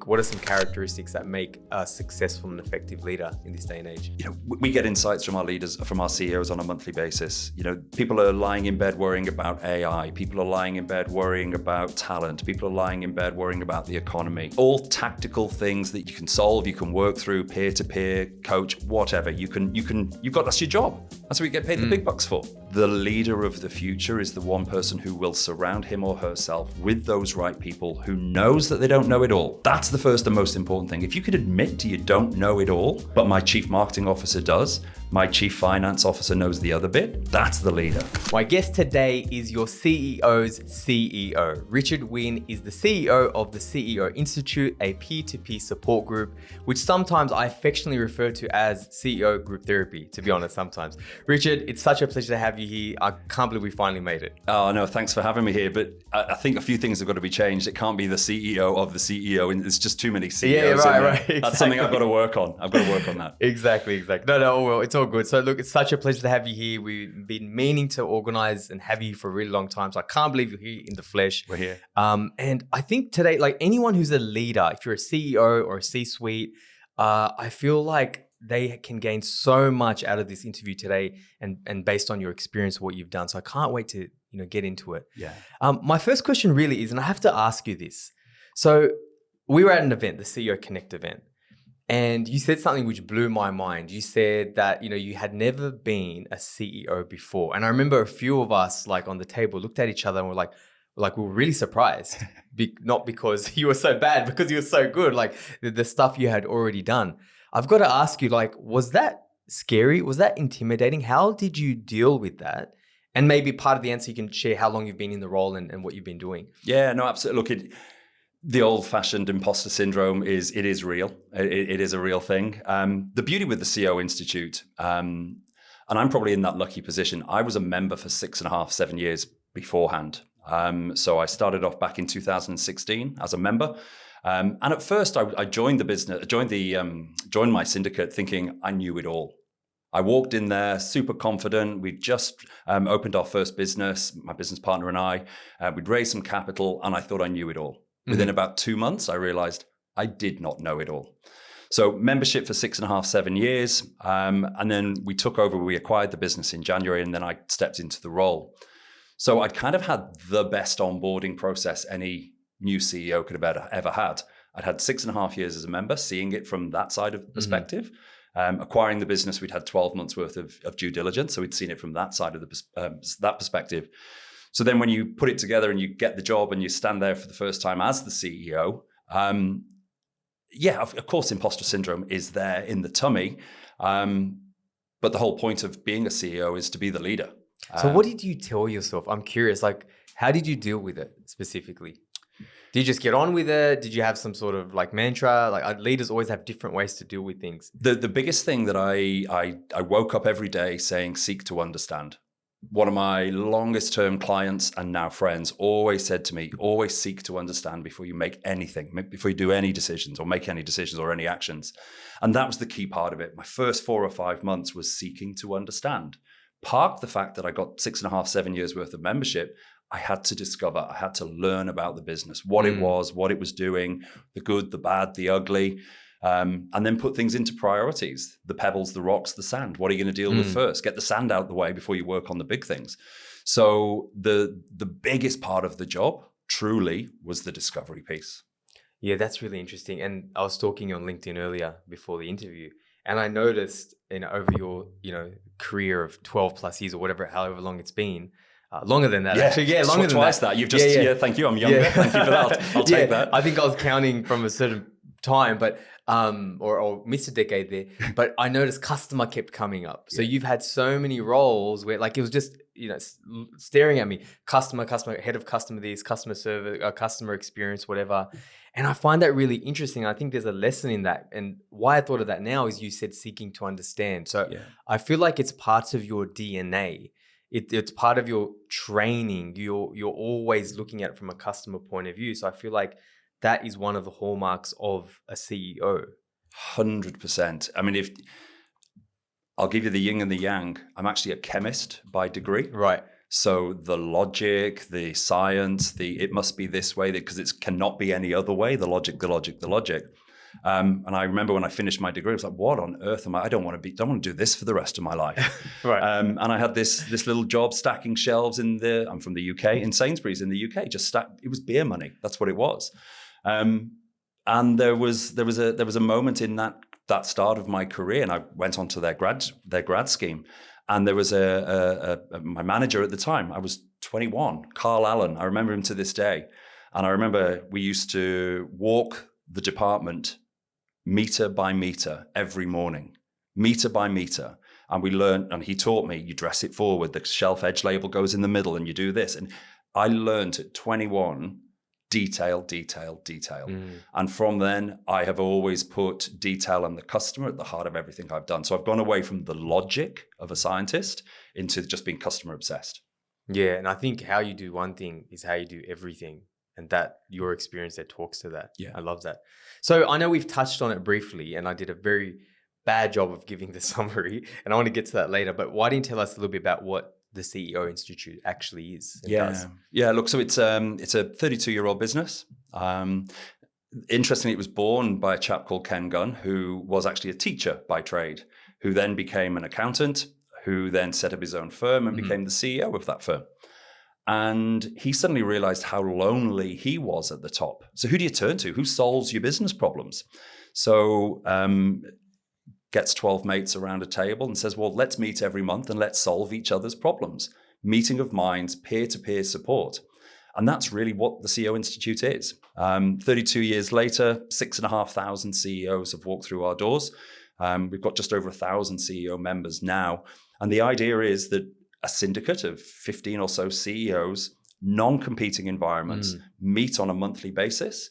What are some characteristics that make a successful and effective leader in this day and age? We get insights from our leaders, from our CEOs on a monthly basis. People are lying in bed worrying about AI. People are lying in bed worrying about talent. People are lying in bed worrying about the economy. All tactical things that you can solve, you can work through, peer-to-peer, coach, whatever. That's your job. That's what you get paid the big bucks for. The leader of the future is the one person who will surround him or herself with those right people, who knows that they don't know it all. That's the first and most important thing. If you could admit you don't know it all, but my chief marketing officer does, my chief finance officer knows the other bit, that's the leader. My guest today is your CEO's CEO. Richard Wynn is the CEO of the CEO Institute, a peer-to-peer support group, which sometimes I affectionately refer to as CEO group therapy, to be honest, sometimes. Richard, it's such a pleasure to have you here. I can't believe we finally made it. Oh, no, thanks for having me here. But I think a few things have got to be changed. It can't be the CEO of the CEO, and there's just too many CEOs. Yeah, right. Exactly. That's something I've got to work on. I've got to work on that. Exactly. No, well, it's all good. So look, it's such a pleasure to have you here. We've been meaning to organize and have you for a really long time. So I can't believe you're here in the flesh. We're here. And I think today, like anyone who's a leader, if you're a CEO or a C-suite, I feel like they can gain so much out of this interview today and based on your experience, what you've done. So I can't wait to, get into it. Yeah. My first question really is, and I have to ask you this. So we were at an event, the CEO Connect event, and you said something which blew my mind. You said that, you had never been a CEO before. And I remember a few of us like on the table looked at each other and were like we were really surprised. Not because you were so bad, because you were so good, like the stuff you had already done. I've got to ask you, was that scary? Was that intimidating? How did you deal with that? And maybe part of the answer, you can share how long you've been in the role and what you've been doing. Yeah, no, absolutely. Look, the old-fashioned imposter syndrome is real. It is a real thing. The beauty with the CEO Institute, and I'm probably in that lucky position, I was a member for 6.5, 7 years beforehand. So I started off back in 2016 as a member. And at first I joined the business, joined my syndicate thinking I knew it all. I walked in there super confident. We'd just opened our first business, my business partner and I. We'd raised some capital and I thought I knew it all. Within about 2 months, I realized I did not know it all. So membership for 6.5, 7 years. And then we took over, we acquired the business in January, and then I stepped into the role. So I'd kind of had the best onboarding process any new CEO could have ever had. I'd had 6.5 years as a member, seeing it from that side of the perspective. Acquiring the business, we'd had 12 months worth of due diligence. So we'd seen it from that side of that perspective. So then when you put it together and you get the job and you stand there for the first time as the CEO, of course, imposter syndrome is there in the tummy. But the whole point of being a CEO is to be the leader. So what did you tell yourself? I'm curious, how did you deal with it specifically? Did you just get on with it? Did you have some sort of mantra? Leaders always have different ways to deal with things. The biggest thing that I woke up every day saying, seek to understand. One of my longest term clients and now friends always said to me, always seek to understand before you make anything, before you do any decisions or make any decisions or any actions. And that was the key part of it. My first 4 or 5 months was seeking to understand. Park the fact that I got 6.5, 7 years worth of membership. I had to discover, I had to learn about the business, what it was, what it was doing, the good, the bad, the ugly, and then put things into priorities, the pebbles, the rocks, the sand. What are you going to deal with first? Get the sand out of the way before you work on the big things. So the biggest part of the job truly was the discovery piece. Yeah, that's really interesting. And I was talking on LinkedIn earlier before the interview, and I noticed over your career of 12 plus years or whatever, however long it's been, longer than that, actually. Yeah, longer than twice that. You've just, thank you. I'm younger. Yeah. Thank you for that. I'll take that. I think I was counting from a certain time, but or missed a decade there. But I noticed customer kept coming up. So you've had so many roles where it was just, staring at me, customer, head of customer this, customer service, customer experience, whatever. And I find that really interesting. I think there's a lesson in that. And why I thought of that now is you said seeking to understand. So I feel like it's parts of your DNA. It's part of your training. You're always looking at it from a customer point of view. So I feel like that is one of the hallmarks of a CEO. 100%. I mean, I'll give you the yin and the yang. I'm actually a chemist by degree. Right. So the logic, the science, it must be this way because it cannot be any other way. The logic. And I remember when I finished my degree, I was like, "What on earth am I? I don't want to do this for the rest of my life." Right. And I had this little job stacking shelves I'm from the UK, in Sainsbury's in the UK. It was beer money. That's what it was. And there was a moment in that start of my career, and I went on to their grad scheme. And there was my manager at the time. I was 21, Carl Allen. I remember him to this day. And I remember we used to walk the department meter by meter every morning, meter by meter. And we learned, and he taught me, you dress it forward, the shelf edge label goes in the middle, and you do this. And I learned at 21, detail. And from then, I have always put detail and the customer at the heart of everything I've done. So I've gone away from the logic of a scientist into just being customer obsessed. Yeah, and I think how you do one thing is how you do everything. And that your experience that talks to that. Yeah. I love that. So I know we've touched on it briefly, and I did a very bad job of giving the summary, and I want to get to that later. But why didn't you tell us a little bit about what the CEO Institute actually is and does? Yeah. Look, so it's a 32-year-old business. Interestingly, it was born by a chap called Ken Gunn, who was actually a teacher by trade, who then became an accountant, who then set up his own firm and became the CEO of that firm. And he suddenly realized how lonely he was at the top. So who do you turn to? Who solves your business problems? So gets 12 mates around a table and says, well, let's meet every month and let's solve each other's problems. Meeting of minds, peer-to-peer support. And that's really what the CEO Institute is. 32 years later, 6,500 CEOs have walked through our doors. We've got just over 1,000 CEO members now. And the idea is that a syndicate of 15 or so CEOs, non-competing environments, meet on a monthly basis,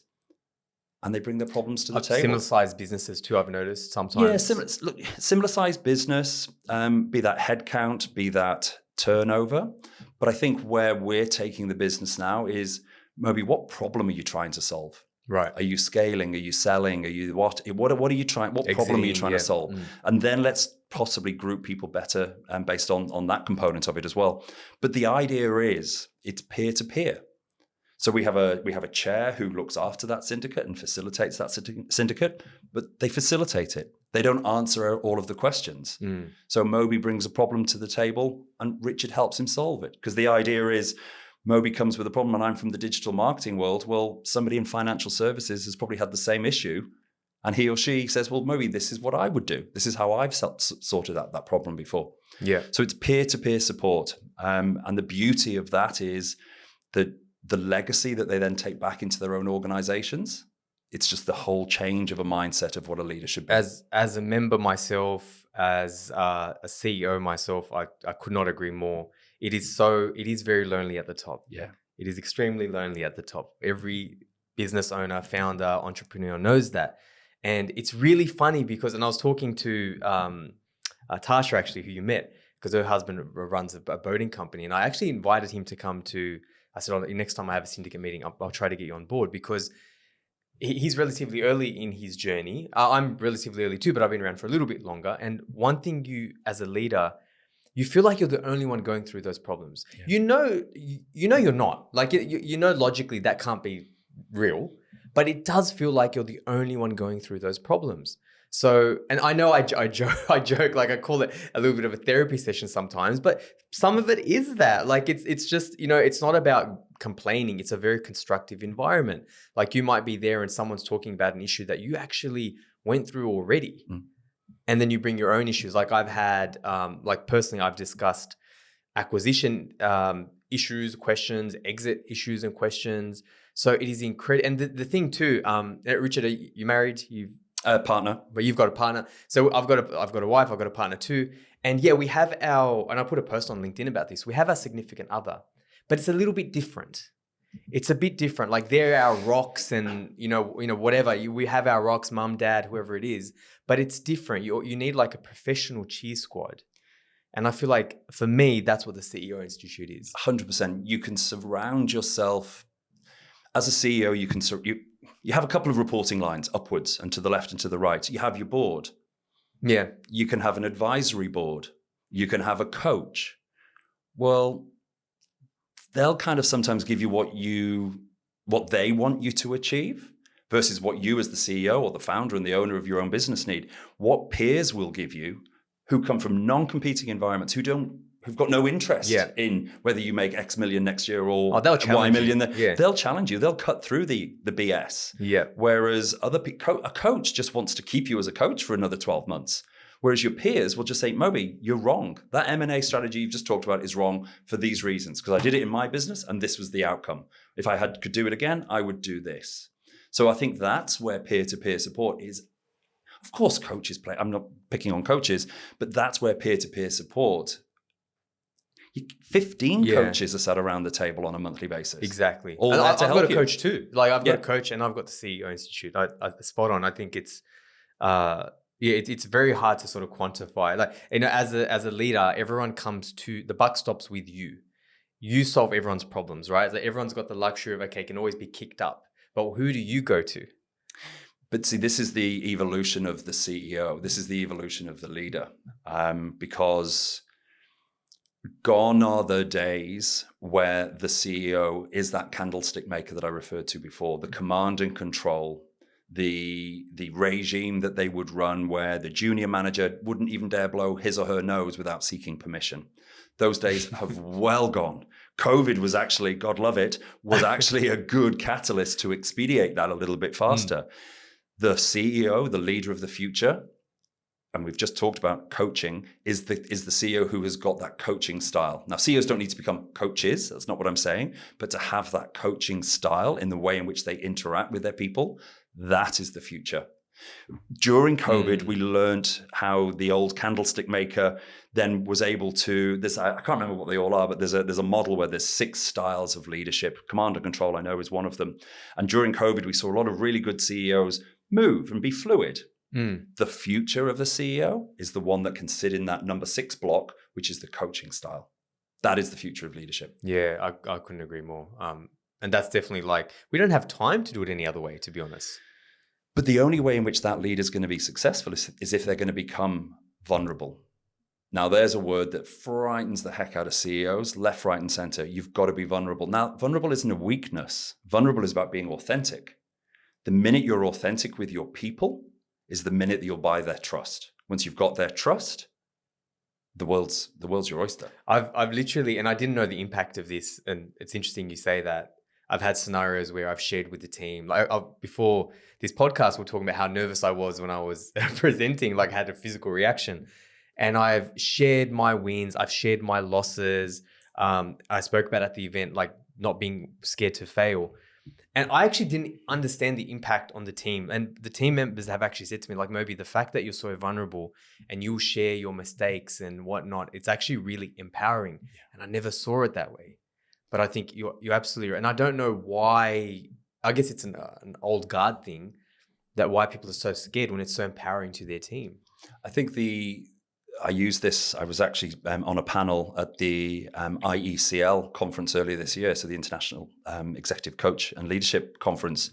and they bring their problems to the table. Similar sized businesses too, I've noticed sometimes. Yeah, similar sized business, be that headcount, be that turnover. But I think where we're taking the business now is, Moby, what problem are you trying to solve? Right. Are you scaling? Are you selling? Are you what are you trying? What problem are you trying to solve? And then let's possibly group people better based on that component of it as well. But the idea is it's peer to peer. So we have a chair who looks after that syndicate and facilitates that syndicate, but they facilitate it. They don't answer all of the questions. So Moby brings a problem to the table and Richard helps him solve it. Because the idea is Moby comes with a problem and I'm from the digital marketing world. Well, somebody in financial services has probably had the same issue. And he or she says, well, Moby, this is what I would do. This is how I've sorted out that problem before. Yeah. So it's peer-to-peer support. And the beauty of that is that the legacy that they then take back into their own organizations, it's just the whole change of a mindset of what a leader should be. As a member myself, as a CEO myself, I could not agree more. It is very lonely at the top. Yeah. It is extremely lonely at the top. Every business owner, founder, entrepreneur knows that. And it's really funny because, and I was talking to Tasha actually, who you met, because her husband runs a boating company. And I actually invited him to come to, I said, next time I have a syndicate meeting, I'll try to get you on board because he's relatively early in his journey. I'm relatively early too, but I've been around for a little bit longer. And one thing you, as a leader, you feel like you're the only one going through those problems. Yeah. You know you're not. Like, you know logically that can't be real, but it does feel like you're the only one going through those problems. So, and I know I joke, like I call it a little bit of a therapy session sometimes, but some of it is that. Like it's just, it's not about complaining. It's a very constructive environment. Like you might be there and someone's talking about an issue that you actually went through already. And then you bring your own issues. Like I've had, like personally, I've discussed acquisition issues, questions, exit issues and questions. So it is incredible. And the thing too, Richard, are you married? You've partner, but you've got a partner. So I've got a wife. I've got a partner too. And yeah, we have and I put a post on LinkedIn about this. We have our significant other, but it's a little bit different. It's a bit different. Like they're our rocks, and whatever. We have our rocks, mum, dad, whoever it is. But it's different. You need like a professional cheer squad. And I feel like for me, that's what the CEO Institute is. 100%. You can surround yourself as a CEO. You have a couple of reporting lines upwards and to the left and to the right. You have your board. Yeah. You can have an advisory board. You can have a coach. Well, they'll kind of sometimes give you what they want you to achieve versus what you as the CEO or the founder and the owner of your own business need. What peers will give you who come from non-competing environments, who've got no interest in whether you make X million next year or Y million. They'll challenge you. They'll cut through the BS. Yeah. Whereas a coach just wants to keep you as a coach for another 12 months. Whereas your peers will just say, Moby, you're wrong. That M&A strategy you've just talked about is wrong for these reasons, because I did it in my business and this was the outcome. If I could do it again, I would do this. So I think that's where peer-to-peer support is. Of course, coaches play. I'm not picking on coaches, but that's where peer-to-peer support. 15 coaches are sat around the table on a monthly basis. Exactly. All there to help got a you. coach too. Like I've got a coach and I've got the CEO Institute. I spot on. I think it's it's very hard to sort of quantify. Like, you know, as a leader, everyone comes to the buck stops with you. You solve everyone's problems, right? Like everyone's got the luxury of can always be kicked up. But who do you go to? But see, this is the evolution of the CEO. This is the evolution of the leader, because gone are the days where the CEO is that candlestick maker that I referred to before, the command and control, the regime that they would run where the junior manager wouldn't even dare blow his or her nose without seeking permission. Those days have well gone. COVID was actually, God love it, was actually a good catalyst to expedite that a little bit faster. The CEO, the leader of the future, and we've just talked about coaching, is the CEO who has got that coaching style. Now, CEOs don't need to become coaches. That's not what I'm saying. But to have that coaching style in the way in which they interact with their people, that is the future. During COVID, we learned how the old candlestick maker then was able to, I can't remember what they all are, but there's a model where there's 6 styles of leadership. Command and control, I know, is one of them. And during COVID, we saw a lot of really good CEOs move and be fluid. The future of the CEO is the one that can sit in that number 6 block, which is the coaching style. That is the future of leadership. Yeah, I couldn't agree more. And that's definitely we don't have time to do it any other way, to be honest. But the only way in which that leader is going to be successful is if they're going to become vulnerable. Now, there's a word that frightens the heck out of CEOs, left, right, and center. You've got to be vulnerable. Now, vulnerable isn't a weakness. Vulnerable is about being authentic. The minute you're authentic with your people is the minute that you'll buy their trust. Once you've got their trust, the world's your oyster. I've literally, and I didn't know the impact of this, and it's interesting you say that. I've had scenarios where I've shared with the team. Before this podcast, we're talking about how nervous I was when I was presenting, I had a physical reaction. And I've shared my wins. I've shared my losses. I spoke about at the event, not being scared to fail. And I actually didn't understand the impact on the team. And the team members have actually said to me, Moby, the fact that you're so vulnerable and you'll share your mistakes and whatnot, it's actually really empowering. And I never saw it that way. But I think you're absolutely right. And I don't know why, I guess it's an old guard thing, that why people are so scared when it's so empowering to their team. I think I used this, I was actually on a panel at the IECL conference earlier this year, so the International Executive Coach and Leadership Conference.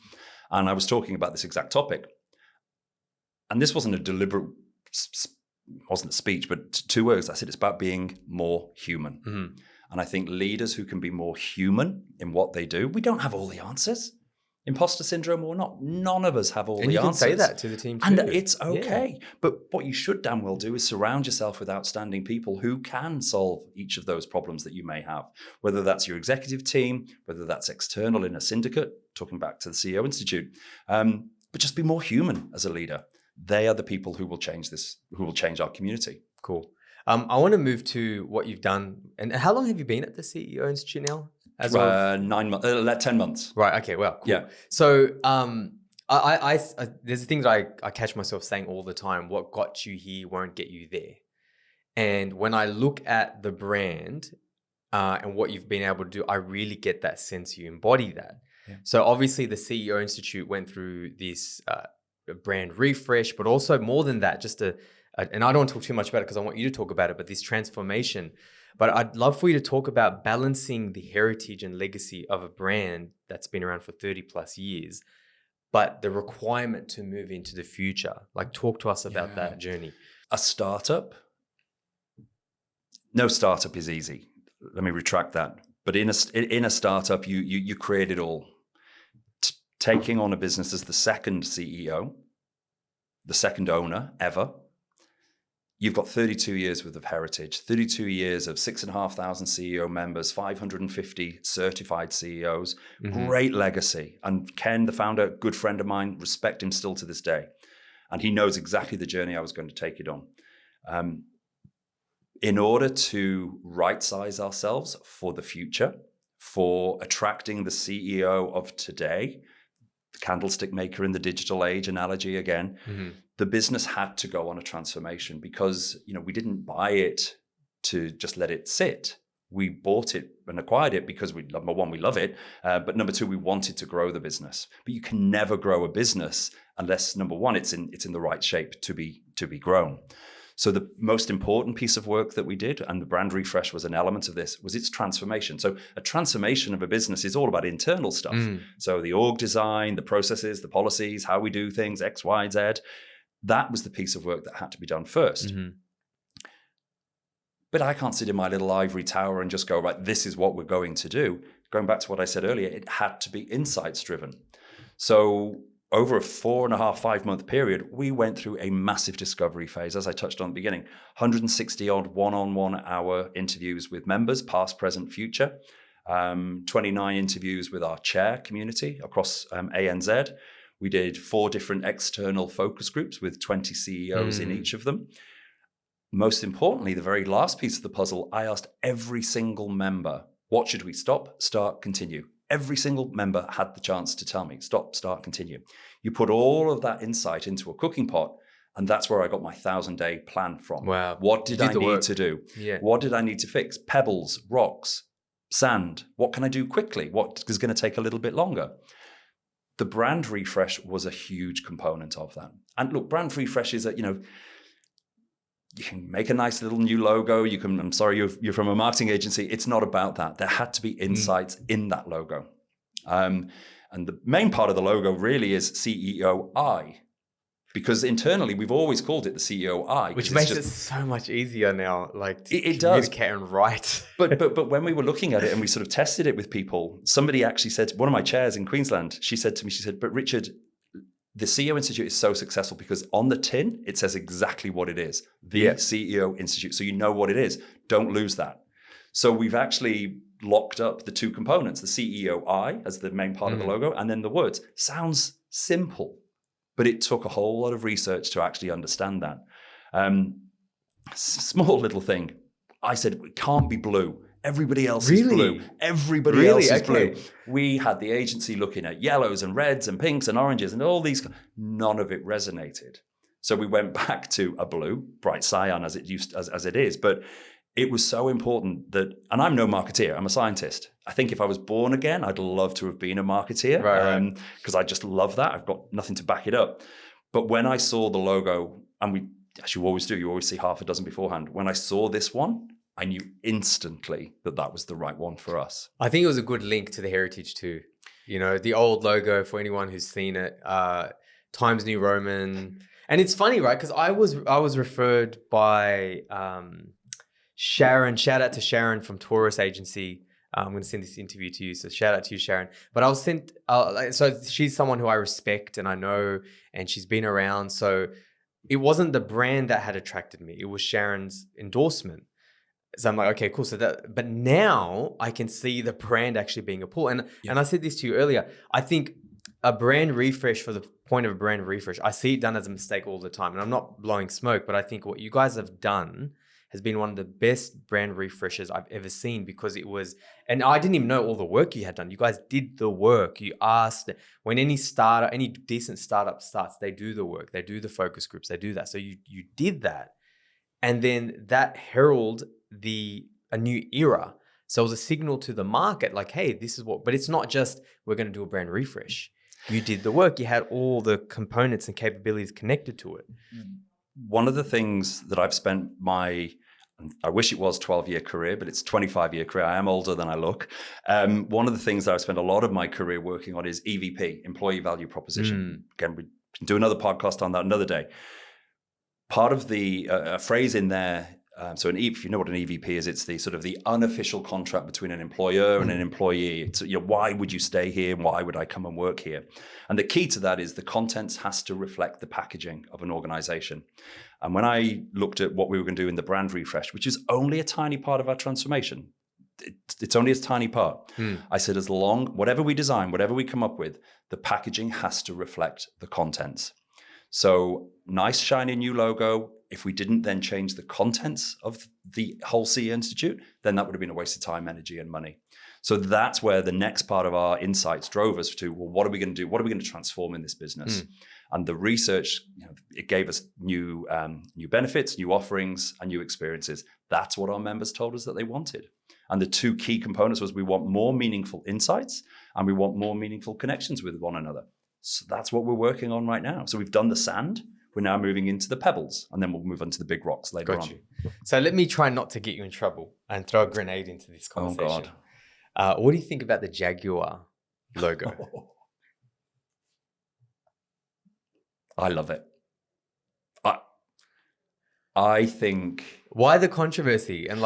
And I was talking about this exact topic. And this wasn't a deliberate, wasn't a speech, but 2 words. I said it's about being more human. Mm-hmm. And I think leaders who can be more human in what they do, we don't have all the answers. Imposter syndrome or not, none of us have all the answers. And you can say that to the team too. And it's okay. Yeah. But what you should damn well do is surround yourself with outstanding people who can solve each of those problems that you may have, whether that's your executive team, whether that's external in a syndicate, talking back to the CEO Institute, but just be more human as a leader. They are the people who will change this, who will change our community. Cool. I want to move to what you've done. And how long have you been at the CEO Institute now? 9 months, 10 months. Right. Okay. Well, cool. Yeah. So I there's a thing that I catch myself saying all the time, what got you here won't get you there. And when I look at the brand and what you've been able to do, I really get that sense you embody that. Yeah. So obviously the CEO Institute went through this brand refresh, but also more than that, just and I don't want to talk too much about it because I want you to talk about it, but this transformation. But I'd love for you to talk about balancing the heritage and legacy of a brand that's been around for 30 plus years, but the requirement to move into the future. Talk to us about that journey. A startup? No startup is easy. Let me retract that. But in a startup, you create it all. Taking on a business as the second CEO, the second owner ever, you've got 32 years worth of heritage, 32 years of 6,500 CEO members, 550 certified CEOs, great legacy. And Ken, the founder, good friend of mine, respect him still to this day. And he knows exactly the journey I was going to take it on. In order to right-size ourselves for the future, for attracting the CEO of today, the candlestick maker in the digital age analogy again, the business had to go on a transformation because, we didn't buy it to just let it sit. We bought it and acquired it because number one, we love it. But number two, we wanted to grow the business. But you can never grow a business unless, number one, it's in the right shape to be grown. So the most important piece of work that we did, and the brand refresh was an element of this, was its transformation. So a transformation of a business is all about internal stuff. So the org design, the processes, the policies, how we do things, X, Y, Z. That was the piece of work that had to be done first. But I can't sit in my little ivory tower and just go, right, this is what we're going to do. Going back to what I said earlier, it had to be insights driven. So over a 4.5, 5 month period, we went through a massive discovery phase, as I touched on at the beginning. 160 odd one-on-one hour interviews with members, past, present, future. 29 interviews with our chair community across ANZ. We did 4 different external focus groups with 20 CEOs in each of them. Most importantly, the very last piece of the puzzle, I asked every single member, what should we stop, start, continue? Every single member had the chance to tell me, stop, start, continue. You put all of that insight into a cooking pot, and that's where I got my 1,000-day plan from. Wow. What did I need to do? Yeah. What did I need to fix? Pebbles, rocks, sand. What can I do quickly? What is going to take a little bit longer? The brand refresh was a huge component of that. And look, brand refresh is you can make a nice little new logo. I'm sorry, you're from a marketing agency. It's not about that. There had to be insights in that logo. And the main part of the logo really is CEOi, because internally we've always called it the CEOi. Which makes it so much easier now, like to it does. communicate and write. But when we were looking at it and we sort of tested it with people, somebody actually said, one of my chairs in Queensland, she said to me, but Richard, the CEO Institute is so successful because on the tin, it says exactly what it is, the CEO Institute. So you know what it is. Don't lose that. So we've actually locked up the 2 components, the CEOi as the main part of the logo, and then the words. Sounds simple, but it took a whole lot of research to actually understand that. Small little thing. I said, it can't be blue. Everybody else is blue. Everybody else is blue. We had the agency looking at yellows and reds and pinks and oranges and all these. None of it resonated. So we went back to a blue, bright cyan as it is. But it was so important that, and I'm no marketeer, I'm a scientist. I think if I was born again, I'd love to have been a marketeer because I just love that. I've got nothing to back it up. But when I saw the logo, and as you always do, you always see half a dozen beforehand. When I saw this one, I knew instantly that was the right one for us. I think it was a good link to the heritage too. The old logo, for anyone who's seen it, Times New Roman. And it's funny, right? Because I was referred by Sharon. Shout out to Sharon from Taurus Agency. I'm going to send this interview to you. So shout out to you, Sharon. But I was sent, so she's someone who I respect and I know, and she's been around. So it wasn't the brand that had attracted me. It was Sharon's endorsement. So I'm like, okay, cool. But now I can see the brand actually being a pull. And I said this to you earlier. I think a brand refresh, for the point of a brand refresh, I see it done as a mistake all the time. And I'm not blowing smoke, but I think what you guys have done has been one of the best brand refreshes I've ever seen, because it was, and I didn't even know all the work you had done. You guys did the work. You asked. When any decent startup starts, they do the work. They do the focus groups. They do that. So you did that. And then that heralded a new era. So it was a signal to the market, like, hey, this is what, but it's not just we're going to do a brand refresh. You did the work. You had all the components and capabilities connected to it. One of the things that I've spent I wish it was 12-year career, but it's 25-year career. I am older than I look. One of the things that I've spent a lot of my career working on is EVP, employee value proposition. Again, we can do another podcast on that another day. Part of the phrase in there, So if you know what an EVP is, it's the sort of the unofficial contract between an employer and an employee. It's, why would you stay here? Why would I come and work here? And the key to that is the contents has to reflect the packaging of an organization. And when I looked at what we were going to do in the brand refresh, which is only a tiny part of our transformation, it's only a tiny part. I said, whatever we design, whatever we come up with, the packaging has to reflect the contents. So nice, shiny new logo. If we didn't then change the contents of the whole CEO Institute, then that would have been a waste of time, energy, and money. So that's where the next part of our insights drove us to, well, what are we going to do? What are we going to transform in this business? And the research, it gave us new benefits, new offerings, and new experiences. That's what our members told us that they wanted. And the two key components was we want more meaningful insights and we want more meaningful connections with one another. So that's what we're working on right now. So we've done the sand. We're now moving into the pebbles, and then we'll move on to the big rocks later on. So let me try not to get you in trouble and throw a grenade into this conversation. Oh, God. What do you think about the Jaguar logo? I love it. I think... Why the controversy? And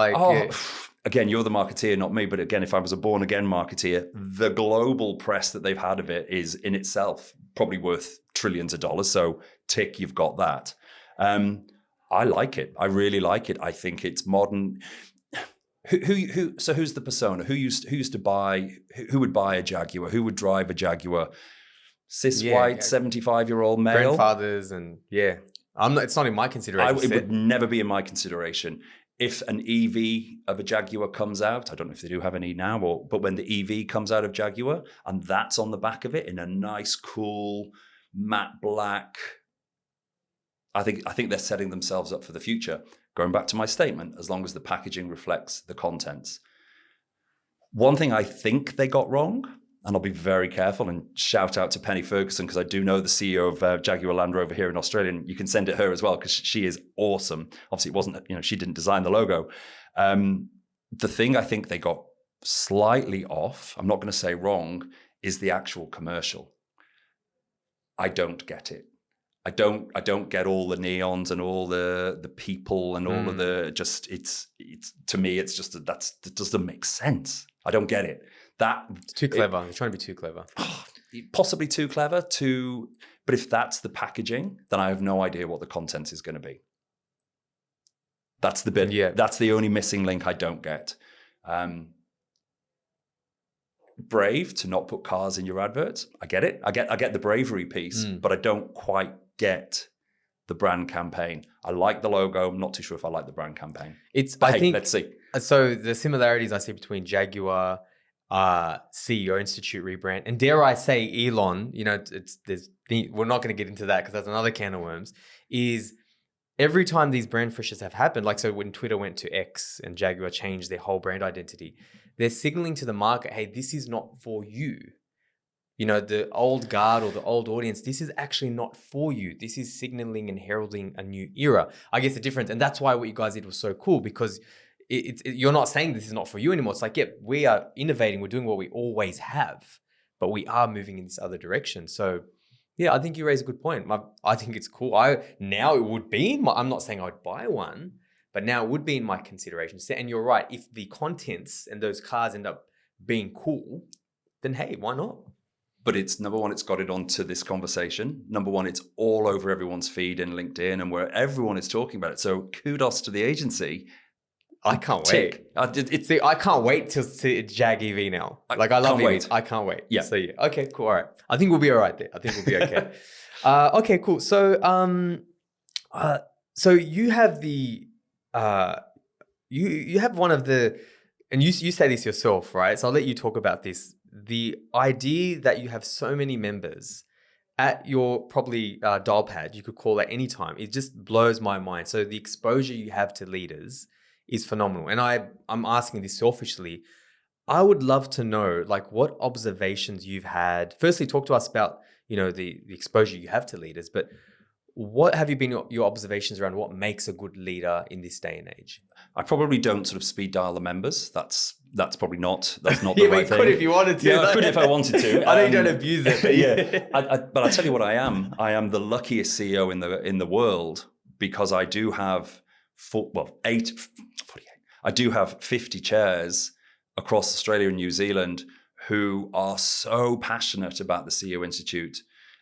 again, you're the marketeer, not me. But again, if I was a born again marketeer, the global press that they've had of it is in itself probably worth trillions of dollars. So tick, you've got that. I like it. I really like it. I think it's modern. So who's the persona? Who would buy a Jaguar? Who would drive a Jaguar? Cis white 75-year-old male. Grandfathers and it's not in my consideration. It would never be in my consideration. If an EV of a Jaguar comes out, I don't know if they do have an E now, but when the EV comes out of Jaguar and that's on the back of it in a nice, cool, matte black, I think they're setting themselves up for the future. Going back to my statement, as long as the packaging reflects the contents. One thing I think they got wrong, and I'll be very careful and shout out to Penny Ferguson because I do know the CEO of Jaguar Land Rover here in Australia, and you can send it her as well because she is awesome. Obviously, it wasn't, she didn't design the logo. The thing I think they got slightly off, I'm not going to say wrong, is the actual commercial. I don't get it. I don't get all the neons and all the people and all of the it's to me it's just that doesn't make sense. I don't get it. It's too clever. They're trying to be too clever. Possibly too clever but if that's the packaging, then I have no idea what the content is going to be. That's the bit. Yeah. That's the only missing link I don't get. Brave to not put cars in your adverts. I get it. I get the bravery piece, but I don't quite get the brand campaign. I like the logo. I'm not too sure if I like the brand campaign. I think let's see. So the similarities I see between Jaguar, CEO Institute rebrand, and dare I say Elon, we're not going to get into that because that's another can of worms, is every time these brand refreshes have happened, so when Twitter went to X and Jaguar changed their whole brand identity, they're signaling to the market, hey, this is not for you. The old guard or the old audience, this is actually not for you. This is signaling and heralding a new era. I guess the difference, and that's why what you guys did was so cool, because you're not saying this is not for you anymore. It's we are innovating. We're doing what we always have, but we are moving in this other direction. So yeah, I think you raise a good point. I think it's cool. Now it would be I'm not saying I would buy one, but now it would be in my consideration. And you're right. If the contents and those cars end up being cool, then hey, why not? But it's number one, it's got it onto this conversation. Number one, it's all over everyone's feed in LinkedIn and where everyone is talking about it. So kudos to the agency. I can't wait. I can't wait to see Jag EV now. I love it. I can't wait. Yeah. So yeah. Okay, cool. All right. I think we'll be all right there. I think we'll be okay. Okay, cool. So so you have the you have one of the, and you say this yourself, right? So I'll let you talk about this. The idea that you have so many members at your probably dial pad, you could call at any time, it just blows my mind. So the exposure you have to leaders is phenomenal. And I'm asking this selfishly. I would love to know what observations you've had. Firstly, talk to us about, the exposure you have to leaders, but what have you been your observations around what makes a good leader in this day and age? I probably don't sort of speed dial the members. That's probably not the right thing. You could if you wanted to. Yeah, I could if I wanted to. I know you don't abuse it, but yeah. But I tell you what I am. I am the luckiest CEO in the world because I do have 48. I do have 50 chairs across Australia and New Zealand who are so passionate about the CEO Institute.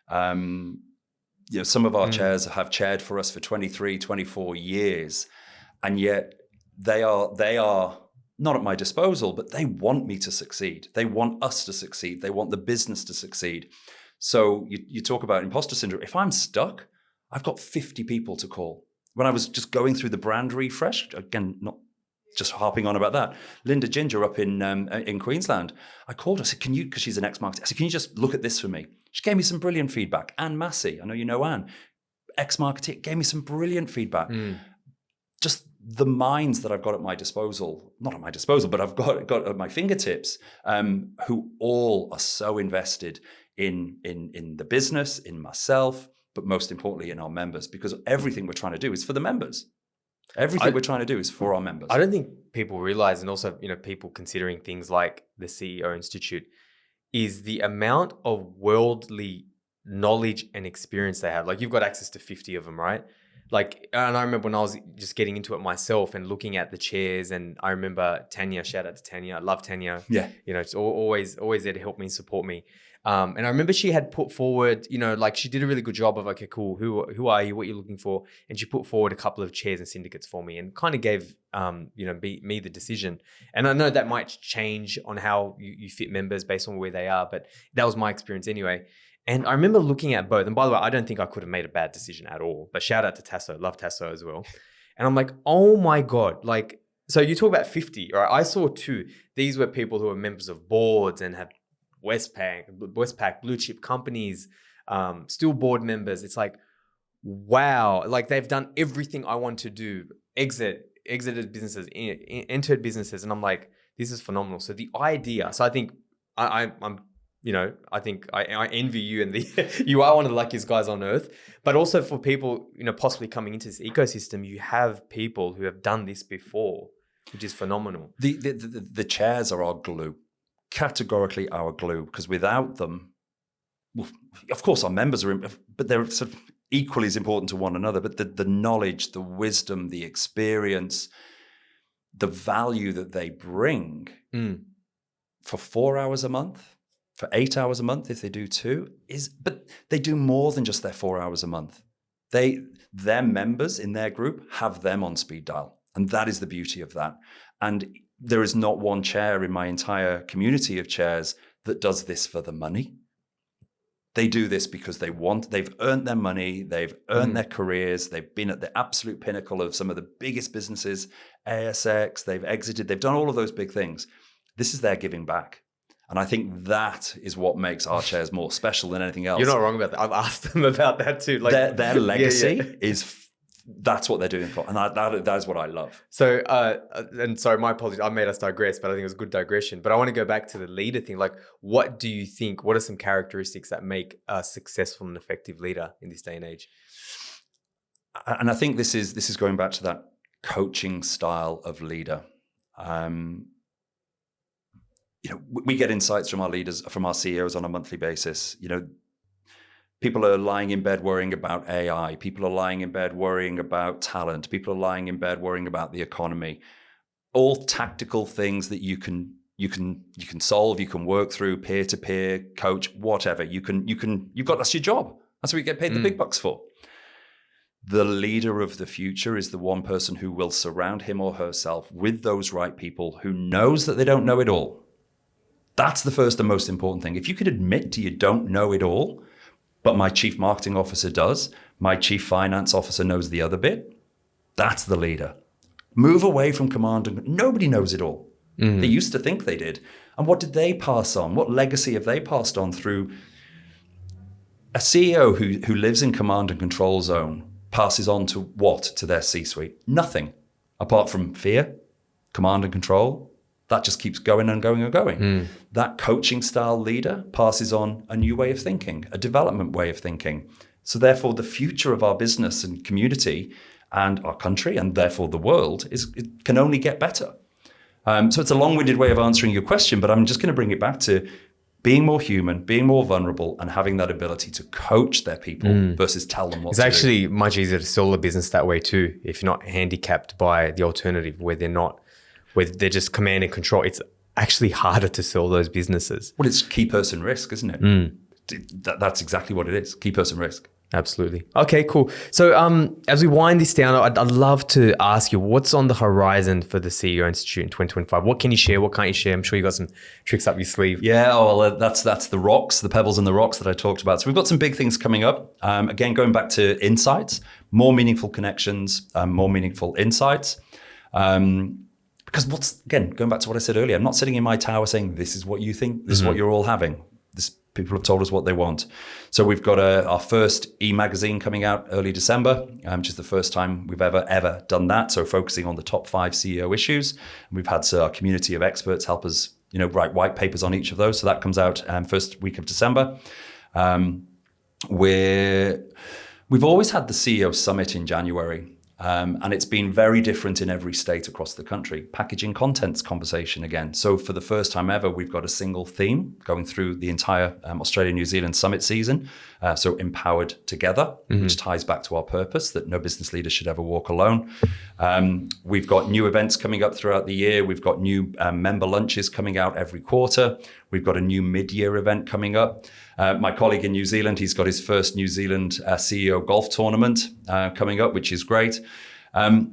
Some of our chairs have chaired for us for 23, 24 years, and yet they are not at my disposal, but they want me to succeed. They want us to succeed. They want the business to succeed. So you talk about imposter syndrome. If I'm stuck, I've got 50 people to call. When I was just going through the brand refresh, again, not just harping on about that, Linda Ginger up in Queensland, I called her, I said, can you, because she's an ex-marketer, I said, can you just look at this for me? She gave me some brilliant feedback. Anne Massey, I know you know Anne, ex-marketer, gave me some brilliant feedback. Just the minds that I've got at my disposal, not at my disposal, but I've got at my fingertips, who all are so invested in the business, in myself, but most importantly in our members, because everything we're trying to do is for the members. Everything we're trying to do is for our members. I don't think people realize, and also, people considering things like the CEO Institute, is the amount of worldly knowledge and experience they have. Like, you've got access to 50 of them, right? Like, and I remember when I was just getting into it myself and looking at the chairs, and I remember Tanya, shout out to Tanya. I love Tanya. Yeah. It's always there to help me and support me. And I remember she had put forward, like, she did a really good job of, okay, cool, who are you, what you're looking for? And she put forward a couple of chairs and syndicates for me and kind of gave, me the decision. And I know that might change on how you fit members based on where they are, but that was my experience anyway. And I remember looking at both. And by the way, I don't think I could have made a bad decision at all, but shout out to Tasso, love Tasso as well. And I'm like, oh my God, like, so you talk about 50, right? I saw 2. These were people who are members of boards and have Westpac, blue chip companies, still board members. It's like, wow, like they've done everything I want to do, exited businesses, entered businesses. And I'm like, this is phenomenal. So the idea, so I think I'm, I think I envy you, and you are one of the luckiest guys on earth, but also for people, possibly coming into this ecosystem, you have people who have done this before, which is phenomenal. The chairs are our glue. Categorically our glue, because without them, well, of course our members are, but they're sort of equally as important to one another. But the knowledge, the wisdom, the experience, the value that they bring for 4 hours a month, for 8 hours a month, if they do 2, but they do more than just their 4 hours a month. Their members in their group have them on speed dial, and that is the beauty of that. And there is not one chair in my entire community of chairs that does this for the money. They do this because they've earned their money, they've earned their careers, they've been at the absolute pinnacle of some of the biggest businesses, ASX, they've exited, they've done all of those big things. This is their giving back. And I think that is what makes our chairs more special than anything else. You're not wrong about that. I've asked them about that too. Like their legacy is, that's what they're doing for. And that is what I love. So, and sorry, my apologies. I made us digress, but I think it was a good digression. But I want to go back to the leader thing. Like, what do you think, what are some characteristics that make a successful and effective leader in this day and age? And I think this is going back to that coaching style of leader. We get insights from our leaders, from our CEOs on a monthly basis. People are lying in bed worrying about AI. People are lying in bed worrying about talent. People are lying in bed worrying about the economy. All tactical things that you can solve, you can work through, peer-to-peer, coach, whatever. That's your job. That's what you get paid the big bucks for. The leader of the future is the one person who will surround him or herself with those right people, who knows that they don't know it all. That's the first and most important thing. If you can admit to you don't know it all, but my chief marketing officer does, my chief finance officer knows the other bit, that's the leader. Move away from command and nobody knows it all. They used to think they did. And what did they pass on? What legacy have they passed on through? A CEO who lives in command and control zone passes on to what to their C-suite? Nothing, apart from fear, command and control. That just keeps going and going and going. That coaching style leader passes on a new way of thinking, a development way of thinking. So therefore, the future of our business and community and our country, and therefore the world, it can only get better. So it's a long-winded way of answering your question, but I'm just going to bring it back to being more human, being more vulnerable, and having that ability to coach their people versus tell them what It's to do. It's actually much easier to sell a business that way too. If you're not handicapped by the alternative where they're just command and control, it's actually harder to sell those businesses. Well, it's key person risk, isn't it? That's exactly what it is. Key person risk. Absolutely. Okay, cool. So as we wind this down, I'd love to ask you, what's on the horizon for the CEO Institute in 2025? What can you share? What can't you share? I'm sure you got some tricks up your sleeve. Yeah, that's the rocks, the pebbles and the rocks that I talked about. So we've got some big things coming up. Again, going back to insights, more meaningful connections, more meaningful insights. Because going back to what I said earlier, I'm not sitting in my tower saying, this is what you think, this is what you're all having. People have told us what they want. So we've got our first e-magazine coming out early December, which is the first time we've ever done that. So focusing on the top 5 CEO issues. And we've had our community of experts help us, write white papers on each of those. So that comes out first week of December. We've always had the CEO Summit in January. And it's been very different in every state across the country. Packaging contents conversation again. So for the first time ever, we've got a single theme going through the entire Australia-New Zealand summit season. So empowered together, which ties back to our purpose that no business leader should ever walk alone. We've got new events coming up throughout the year. We've got new member lunches coming out every quarter. We've got a new mid-year event coming up. My colleague in New Zealand, he's got his first New Zealand CEO golf tournament coming up, which is great. But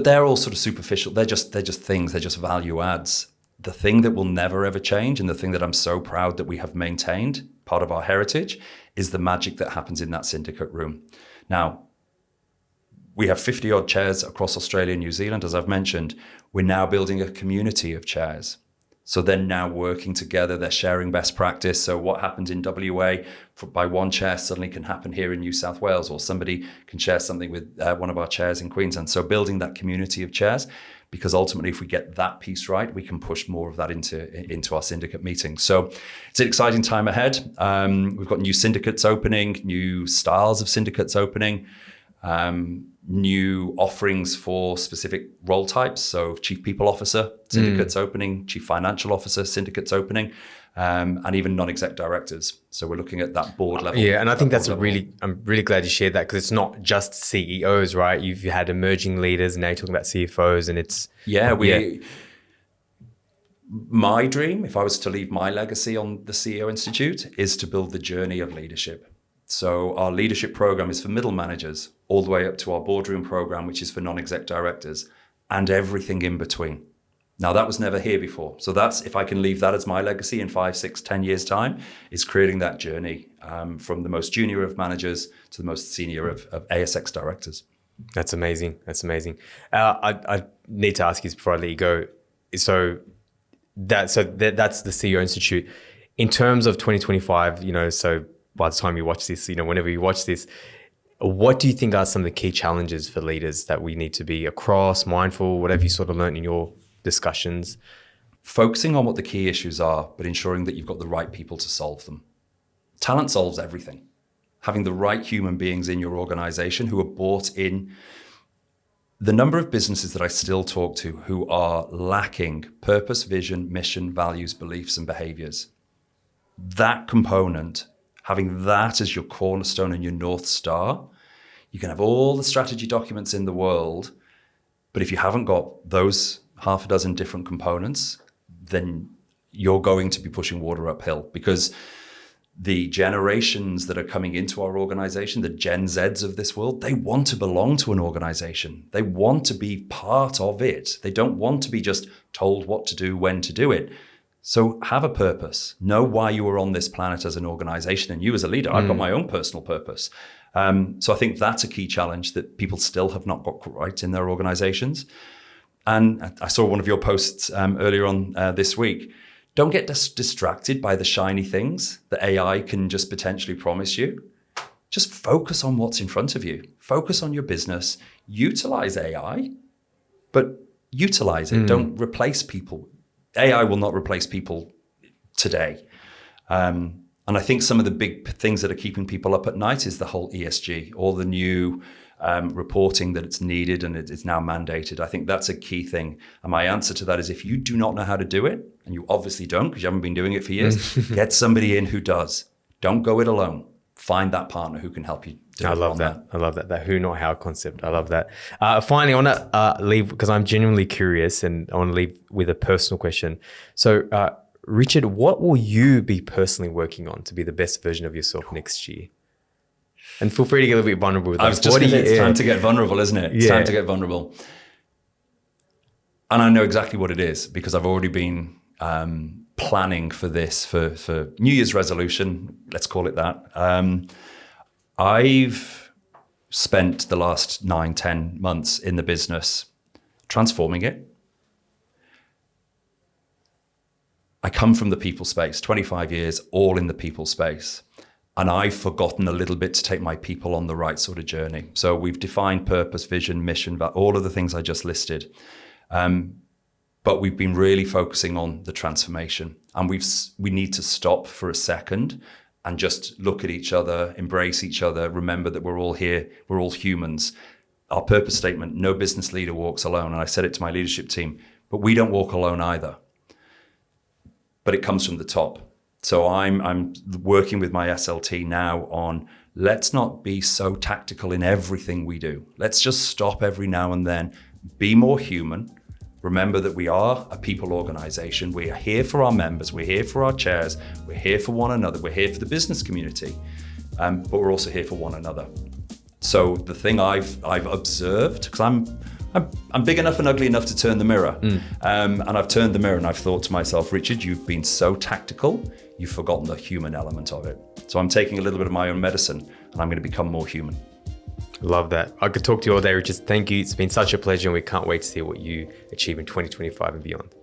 they're all sort of superficial. They're just things. They're just value adds. The thing that will never ever change, and the thing that I'm so proud that we have maintained, part of our heritage, is the magic that happens in that syndicate room. Now, we have 50 odd chairs across Australia and New Zealand, as I've mentioned. We're now building a community of chairs. So they're now working together, they're sharing best practice. So what happens in WA by one chair suddenly can happen here in New South Wales, or somebody can share something with one of our chairs in Queensland. So building that community of chairs, because ultimately if we get that piece right, we can push more of that into our syndicate meetings. So it's an exciting time ahead. We've got new syndicates opening, new styles of syndicates opening, new offerings for specific role types. So chief people officer, syndicates opening, chief financial officer, syndicates opening, and even non-exec directors. So we're looking at that board level. Yeah, and I think I'm really glad you shared that, because it's not just CEOs, right? You've had emerging leaders, and now you're talking about CFOs, and it's... My dream, if I was to leave my legacy on the CEO Institute, is to build the journey of leadership. So our leadership program is for middle managers, all the way up to our boardroom program, which is for non-exec directors, and everything in between. Now, that was never here before. So that's, if I can leave that as my legacy in 5, 6, 10 years' time, is creating that journey from the most junior of managers to the most senior of ASX directors. That's amazing. That's amazing. I need to ask you before I let you go. So that's the CEO Institute. In terms of 2025, so by the time you watch this, whenever you watch this, what do you think are some of the key challenges for leaders that we need to be across, mindful, whatever you sort of learned in your discussions? Focusing on what the key issues are, but ensuring that you've got the right people to solve them. Talent solves everything. Having the right human beings in your organization who are bought in. The number of businesses that I still talk to who are lacking purpose, vision, mission, values, beliefs, and behaviors. That component, having that as your cornerstone and your North Star, you can have all the strategy documents in the world, but if you haven't got those half a dozen different components, then you're going to be pushing water uphill, because the generations that are coming into our organization, the Gen Zs of this world, they want to belong to an organization. They want to be part of it. They don't want to be just told what to do, when to do it. So have a purpose. Know why you were on this planet as an organization, and you as a leader. I've got my own personal purpose. So I think that's a key challenge that people still have not got right in their organizations. And I saw one of your posts earlier on this week. Don't get distracted by the shiny things that AI can just potentially promise you. Just focus on what's in front of you. Focus on your business. Utilize AI, but utilize it. Don't replace people. AI will not replace people today. And I think some of the big things that are keeping people up at night is the whole ESG, all the new reporting that it's needed and it's now mandated. I think that's a key thing. And my answer to that is, if you do not know how to do it, and you obviously don't because you haven't been doing it for years, get somebody in who does. Don't go it alone. Find that partner who can help you. I love that. I love that. That who, not how concept. I love that. Finally, I want to leave, because I'm genuinely curious, and I want to leave with a personal question. So, Richard, what will you be personally working on to be the best version of yourself next year? And feel free to get a little bit vulnerable with us. It's time to get vulnerable, isn't it? It's time to get vulnerable. And I know exactly what it is, because I've already been planning for this for New Year's resolution, let's call it that. I've spent the last 9-10 months in the business transforming it. I come from the people space, 25 years, all in the people space. And I've forgotten a little bit to take my people on the right sort of journey. So we've defined purpose, vision, mission, all of the things I just listed. But we've been really focusing on the transformation. And we need to stop for a second and just look at each other, embrace each other, remember that we're all here, we're all humans. Our purpose statement, no business leader walks alone. And I said it to my leadership team, but we don't walk alone either. But it comes from the top. So I'm working with my SLT now on, let's not be so tactical in everything we do. Let's just stop every now and then, be more human. Remember that we are a people organization. We are here for our members. We're here for our chairs. We're here for one another. We're here for the business community, but we're also here for one another. So the thing I've observed, because I'm big enough and ugly enough to turn the mirror, and I've turned the mirror and I've thought to myself, Richard, you've been so tactical, you've forgotten the human element of it. So I'm taking a little bit of my own medicine and I'm going to become more human. Love that. I could talk to you all day, Richard. Thank you. It's been such a pleasure, and we can't wait to see what you achieve in 2025 and beyond.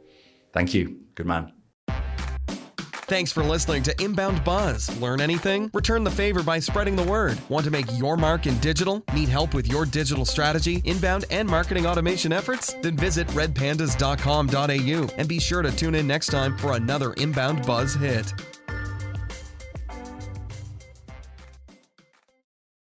Thank you. Good man. Thanks for listening to Inbound Buzz. Learn anything? Return the favor by spreading the word. Want to make your mark in digital? Need help with your digital strategy, inbound, and marketing automation efforts? Then visit redpandas.com.au and be sure to tune in next time for another Inbound Buzz hit.